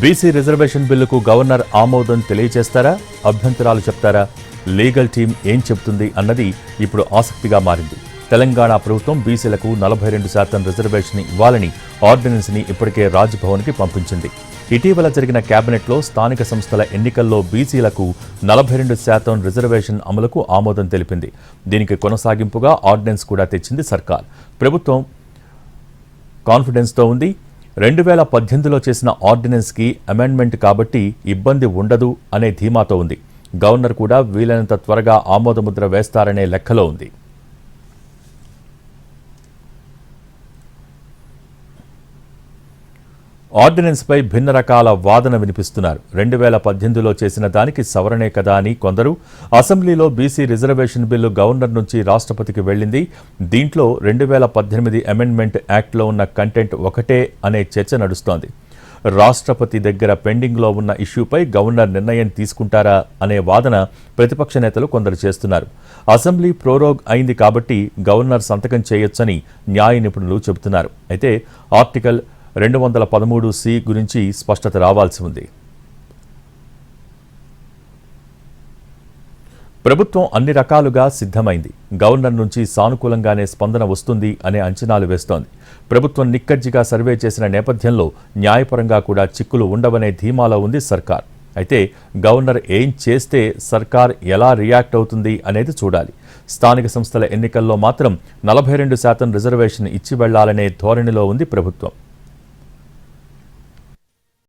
BC reservation బిల్లుకు governor ఆమోదం తెలియజేస్తారా, అభ్యంతరాలు చెప్తారా? లీగల్ టీం ఏం చెబుతుంది అన్నది ఇప్పుడు ఆసక్తిగా మారింది. తెలంగాణ ప్రభుత్వం బీసీలకు 42% రిజర్వేషన్ ఇవ్వాలని ఆర్డినెన్స్ని ఇప్పటికే రాజ్భవన్కి పంపించింది. ఇటీవల జరిగిన కేబినెట్లో స్థానిక సంస్థల ఎన్నికల్లో బీసీలకు 42% రిజర్వేషన్ అమలుకు ఆమోదం తెలిపింది. దీనికి కొనసాగింపుగా ఆర్డినెన్స్ కూడా తెచ్చింది సర్కార్. ప్రభుత్వం కాన్ఫిడెన్స్తో ఉంది. 2018లో చేసిన ఆర్డినెన్స్కి అమెండ్మెంట్ కాబట్టి ఇబ్బంది ఉండదు అనే ధీమాతో ఉంది. గవర్నర్ కూడా వీలైనంత త్వరగా ఆమోదముద్ర వేస్తారనే లెక్కలో ఉంది. ఆర్డినెన్స్పై భిన్న రకాల వాదన వినిపిస్తున్నారు. 2018లో చేసిన దానికి సవరణే కదా అని కొందరు, అసెంబ్లీలో బీసీ రిజర్వేషన్ బిల్లు గవర్నర్ నుంచి రాష్ట్రపతికి వెళ్లింది, దీంట్లో 2018 అమెండ్మెంట్ యాక్ట్లో ఉన్న కంటెంట్ ఒకటే అనే చర్చ నడుస్తోంది. రాష్ట్రపతి దగ్గర పెండింగ్లో ఉన్న ఇష్యూపై గవర్నర్ నిర్ణయం తీసుకుంటారా అనే వాదన ప్రతిపక్ష నేతలు కొందరు చేస్తున్నారు. అసెంబ్లీ ప్రోరోగ్ అయింది కాబట్టి గవర్నర్ సంతకం చేయొచ్చని న్యాయ నిపుణులు చెబుతున్నారు. అయితే ఆర్టికల్ 213C గురించి స్పష్టత రావాల్సి ఉంది. ప్రభుత్వం అన్ని రకాలుగా సిద్ధమైంది. గవర్నర్ నుంచి సానుకూలంగానే స్పందన వస్తుంది అనే అంచనాలు వేస్తోంది. ప్రభుత్వం నిక్కజ్జిగా సర్వే చేసిన నేపథ్యంలో న్యాయపరంగా కూడా చిక్కులు ఉండవనే ధీమాలో ఉంది సర్కార్. అయితే గవర్నర్ ఏం చేస్తే సర్కార్ ఎలా రియాక్ట్ అవుతుంది అనేది చూడాలి. స్థానిక సంస్థల ఎన్నికల్లో మాత్రం 42% రిజర్వేషన్ ఇచ్చి వెళ్లాలనే ధోరణిలో ఉంది ప్రభుత్వం.